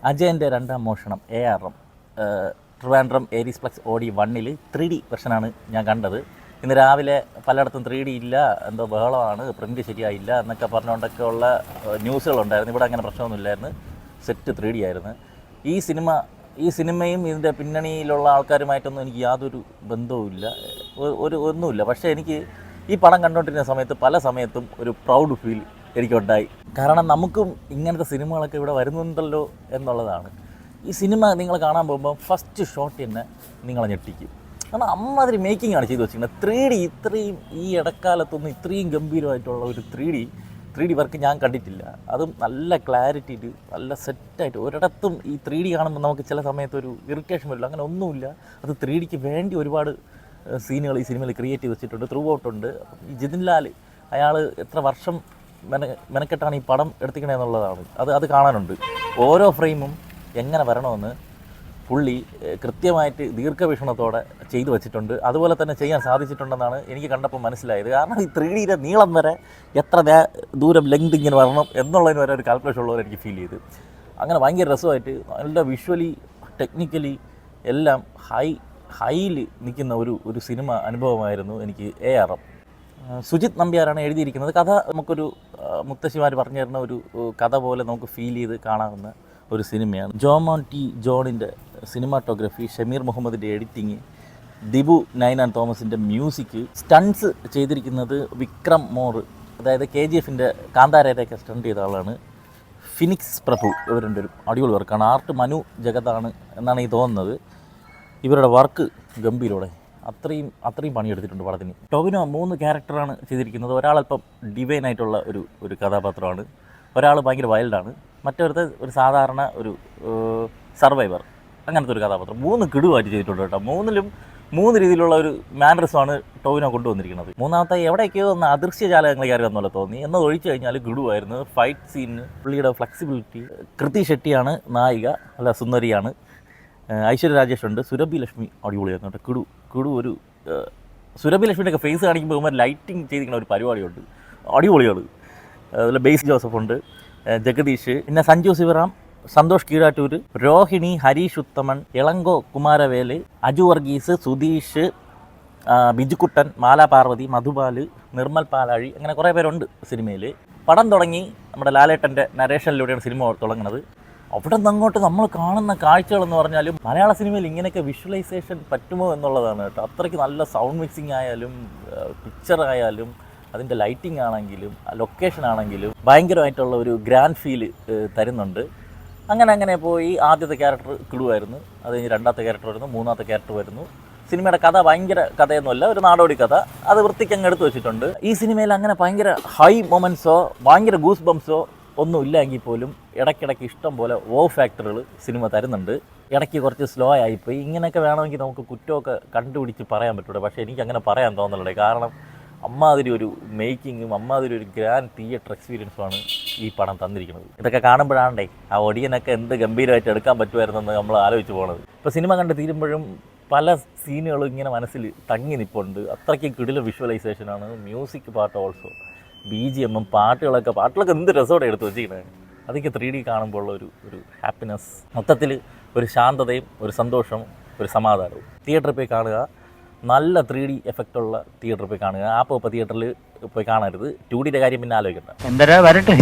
അജയൻ്റെ രണ്ടാം മോഷണം ARM Trivandrum Aries plus OD1 3D വെർഷനാണ് ഞാൻ കണ്ടത്. ഇന്ന് രാവിലെ പലയിടത്തും 3D ഇല്ല, എന്തോ ബഹളമാണ്, പ്രിൻറ്റ് ശരിയായില്ല എന്നൊക്കെ പറഞ്ഞുകൊണ്ടൊക്കെ ഉള്ള ന്യൂസുകളുണ്ടായിരുന്നു. ഇവിടെ അങ്ങനെ പ്രശ്നമൊന്നുമില്ലായിരുന്നു, സെറ്റ് 3D ആയിരുന്നു. ഈ സിനിമയും ഇതിൻ്റെ പിന്നണിയിലുള്ള ആൾക്കാരുമായിട്ടൊന്നും എനിക്ക് യാതൊരു ബന്ധവുമില്ല, ഒന്നുമില്ല. പക്ഷേ എനിക്ക് ഈ പടം കണ്ടുകൊണ്ടിരുന്ന സമയത്ത് പല സമയത്തും ഒരു പ്രൗഡ് ഫീൽ എനിക്കുണ്ടായി. കാരണം നമുക്കും ഇങ്ങനത്തെ സിനിമകളൊക്കെ ഇവിടെ വരുന്നുണ്ടല്ലോ എന്നുള്ളതാണ്. ഈ സിനിമ നിങ്ങൾ കാണാൻ പോകുമ്പോൾ ഫസ്റ്റ് ഷോട്ട് തന്നെ നിങ്ങളെ ഞെട്ടിക്കും. കാരണം അമ്മാതിരി മേക്കിംഗ് ആണ് ചെയ്ത് വെച്ചിരിക്കുന്നത്. 3D ഇത്രയും ഈ ഇടക്കാലത്തൊന്നും ഇത്രയും ഗംഭീരമായിട്ടുള്ള ഒരു 3D വർക്ക് ഞാൻ കണ്ടിട്ടില്ല. അതും നല്ല ക്ലാരിറ്റിയിൽ നല്ല സെറ്റായിട്ട്. ഒരിടത്തും ഈ 3D കാണുമ്പോൾ നമുക്ക് ചില സമയത്ത് ഒരു ഇറിറ്റേഷൻ വരില്ല, അങ്ങനെ ഒന്നുമില്ല. അത് 3Dക്ക് വേണ്ടി ഒരുപാട് സീനുകൾ ഈ സിനിമയിൽ ക്രിയേറ്റ് ചെയ്ത് വെച്ചിട്ടുണ്ട്, ത്രൂ ഔട്ടുണ്ട്. ഈ ജിതിൻ ലാൽ അയാൾ എത്ര വർഷം മെനക്കെട്ടാണ് ഈ പടം എടുത്തിക്കണേന്നുള്ളതാണ്. അത് കാണാനുണ്ട്. ഓരോ ഫ്രെയിമും എങ്ങനെ വരണമെന്ന് പുള്ളി കൃത്യമായിട്ട് ദീർഘവീക്ഷണത്തോടെ ചെയ്തു വെച്ചിട്ടുണ്ട്. അതുപോലെ തന്നെ ചെയ്യാൻ സാധിച്ചിട്ടുണ്ടെന്നാണ് എനിക്ക് കണ്ടപ്പോൾ മനസ്സിലായത്. കാരണം ഈ 3Dയുടെ നീളം വരെ എത്ര ദൂരം ലെങ്ത് ഇങ്ങനെ വരണം എന്നുള്ളതിന് വരെ ഒരു കാൽക്കുലേഷൻ ഉള്ളവരെ എനിക്ക് ഫീൽ ചെയ്ത്. അങ്ങനെ ഭയങ്കര രസമായിട്ട് നല്ല വിഷ്വലി ടെക്നിക്കലി എല്ലാം ഹൈയിൽ നിൽക്കുന്ന ഒരു സിനിമ അനുഭവമായിരുന്നു എനിക്ക് ARM. സുജിത് നമ്പ്യാരാണ് എഴുതിയിരിക്കുന്നത്. കഥ നമുക്കൊരു മുത്തശ്ശിമാർ പറഞ്ഞു തരുന്ന ഒരു കഥ പോലെ നമുക്ക് ഫീൽ ചെയ്ത് കാണാവുന്ന ഒരു സിനിമയാണ്. ജോമോൻ T. ജോണിൻ്റെ സിനിമാറ്റോഗ്രഫി, ഷമീർ മുഹമ്മദിൻ്റെ എഡിറ്റിങ്, ദിബു നൈനാൻ തോമസിൻ്റെ മ്യൂസിക്, സ്റ്റൺസ് ചെയ്തിരിക്കുന്നത് വിക്രം മോർ, അതായത് KGFൻ്റെ കാന്താരയൊക്കെ സ്റ്റണ്ട് ചെയ്ത ആളാണ്. ഫിനിക്സ് പ്രഭു, ഇവരുടെ ഒരു അടിപൊളി വർക്കാണ്. ആർട്ട് മനു ജഗതാണ് എന്നാണ് ഈ തോന്നുന്നത്. ഇവരുടെ വർക്ക് ഗംഭീരോടെ അത്രയും പണിയെടുത്തിട്ടുണ്ട് പടത്തിന്. ടൊവിനോ 3 ക്യാരക്ടറാണ് ചെയ്തിരിക്കുന്നത്. ഒരാളല്പം ഡിവൈനായിട്ടുള്ള ഒരു കഥാപാത്രമാണ്, ഒരാൾ ഭയങ്കര വൈൽഡാണ്, മറ്റൊരുത്തെ ഒരു സാധാരണ ഒരു സർവൈവർ, അങ്ങനത്തെ ഒരു കഥാപാത്രം. 3 കിടുവായിട്ട് ചെയ്തിട്ടുണ്ട് കേട്ടോ. 3ലും 3 രീതിയിലുള്ള ഒരു മാനറിസമാണ് ടൊവിനോ കൊണ്ടുവന്നിരിക്കുന്നത്. മൂന്നാമത്തെ എവിടെയൊക്കെയോ ഒന്ന് അദൃശ്യജാലകങ്ങൾ കയറി വന്നല്ലോ തോന്നി. എന്നത് ഒഴിച്ചു കഴിഞ്ഞാൽ കിടുവായിരുന്നു. ഫൈറ്റ് സീന്, പുള്ളിയുടെ ഫ്ലെക്സിബിലിറ്റി. കൃതി ഷെട്ടിയാണ് നായിക, നല്ല സുന്ദരിയാണ്. ഐശ്വര്യ രാജേഷ് ഉണ്ട്. സുരഭി ലക്ഷ്മി അടിപൊളിയായിരുന്നു കേട്ടോ. കിടു ഒരു സുരഭി ലക്ഷ്മിൻ്റെയൊക്കെ ഫേസ് കാണിക്കുമ്പോൾ ലൈറ്റിങ് ചെയ്തിരിക്കുന്ന ഒരു പരിപാടിയുണ്ട്, അടിപൊളിയാണ്. അതുപോലെ ബേസ് ജോസഫ് ഉണ്ട്, ജഗദീഷ്, പിന്നെ സഞ്ജു ശിവറാം, സന്തോഷ് കീഴാറ്റൂർ, രോഹിണി, ഹരീഷ് ഉത്തമൻ, ഇളങ്കോ കുമാരവേല്, അജു വർഗീസ്, സുധീഷ്, ബിജുക്കുട്ടൻ, മാല പാർവതി, മധുപാല്, നിർമ്മൽ പാലാഴി, അങ്ങനെ കുറേ പേരുണ്ട് സിനിമയിൽ. പടം തുടങ്ങി നമ്മുടെ ലാലേട്ടൻ്റെ നരേഷനിലൂടെയാണ് സിനിമ തുടങ്ങുന്നത്. അവിടെ നിന്ന് അങ്ങോട്ട് നമ്മൾ കാണുന്ന കാഴ്ചകളെന്ന് പറഞ്ഞാലും മലയാള സിനിമയിൽ ഇങ്ങനെയൊക്കെ വിഷ്വലൈസേഷൻ പറ്റുമോ എന്നുള്ളതാണ് കേട്ടോ. അത്രയ്ക്ക് നല്ല സൗണ്ട് മിക്സിംഗ് ആയാലും പിക്ചർ ആയാലും അതിൻ്റെ ലൈറ്റിംഗ് ആണെങ്കിലും ലൊക്കേഷൻ ആണെങ്കിലും ഭയങ്കരമായിട്ടുള്ള ഒരു ഗ്രാൻഡ് ഫീല് തരുന്നുണ്ട്. അങ്ങനെ പോയി ആദ്യത്തെ ക്യാരക്ടർ കിടുവായിരുന്നു, അത് കഴിഞ്ഞ് രണ്ടാമത്തെ ക്യാരക്ടർ വരുന്നു, മൂന്നാമത്തെ ക്യാരക്ടർ വരുന്നു. സിനിമയുടെ കഥ ഭയങ്കര കഥയൊന്നുമല്ല, ഒരു നാടോടി കഥ, അത് വൃത്തിക്കങ്ങ് എടുത്ത് വെച്ചിട്ടുണ്ട്. ഈ സിനിമയിൽ അങ്ങനെ ഭയങ്കര ഹൈ മൊമെൻറ്റ്സോ ഭയങ്കര ഗൂസ് ബംസോ ഒന്നും ഇല്ല എങ്കിൽ പോലും ഇടയ്ക്കിടയ്ക്ക് ഇഷ്ടം പോലെ ഫാക്ടറുകൾ സിനിമ തരുന്നുണ്ട്. ഇടയ്ക്ക് കുറച്ച് സ്ലോ ആയിപ്പോയി, ഇങ്ങനെയൊക്കെ വേണമെങ്കിൽ നമുക്ക് കുറ്റമൊക്കെ കണ്ടുപിടിച്ച് പറയാൻ പറ്റൂടെ. പക്ഷേ എനിക്കങ്ങനെ പറയാൻ തോന്നുന്നില്ല. കാരണം അമ്മാതിരി ഒരു മേക്കിങ്ങും അമ്മാതിരി ഒരു ഗ്രാൻഡ് തിയേറ്റർ എക്സ്പീരിയൻസുമാണ് ഈ പടം തന്നിരിക്കുന്നത്. ഇതൊക്കെ കാണുമ്പോഴാണ്ടേ ആ ഒടിയനൊക്കെ എന്ത് ഗംഭീരമായിട്ട് എടുക്കാൻ പറ്റുമായിരുന്നെന്ന് നമ്മൾ ആലോചിച്ച് പോകുന്നത്. ഇപ്പോൾ സിനിമ കണ്ട് തീരുമ്പോഴും പല സീനുകളും ഇങ്ങനെ മനസ്സിൽ തങ്ങി നിൽപ്പുണ്ട്. അത്രയ്ക്ക് കിടില വിഷ്വലൈസേഷനാണ്. മ്യൂസിക് പാർട്ട് ഓൾസോ, BGM, പാട്ടുകളൊക്കെ എന്ത് രസത്തോടെ എടുത്ത് വെച്ചിരിക്കുന്നത്. അതൊക്കെ 3D കാണുമ്പോൾ ഉള്ള ഒരു ഹാപ്പിനെസ്, മൊത്തത്തിൽ ഒരു ശാന്തതയും ഒരു സന്തോഷവും ഒരു സമാധാനവും. തിയേറ്ററിൽ പോയി കാണുക, നല്ല 3D എഫക്റ്റുള്ള തിയേറ്ററിൽ പോയി കാണുക. ഇപ്പോൾ തിയേറ്ററിൽ പോയി കാണരുത്. 2Dയുടെ കാര്യം പിന്നെ ആലോചിക്കണ്ട. എന്തരാ വരട്ടെ.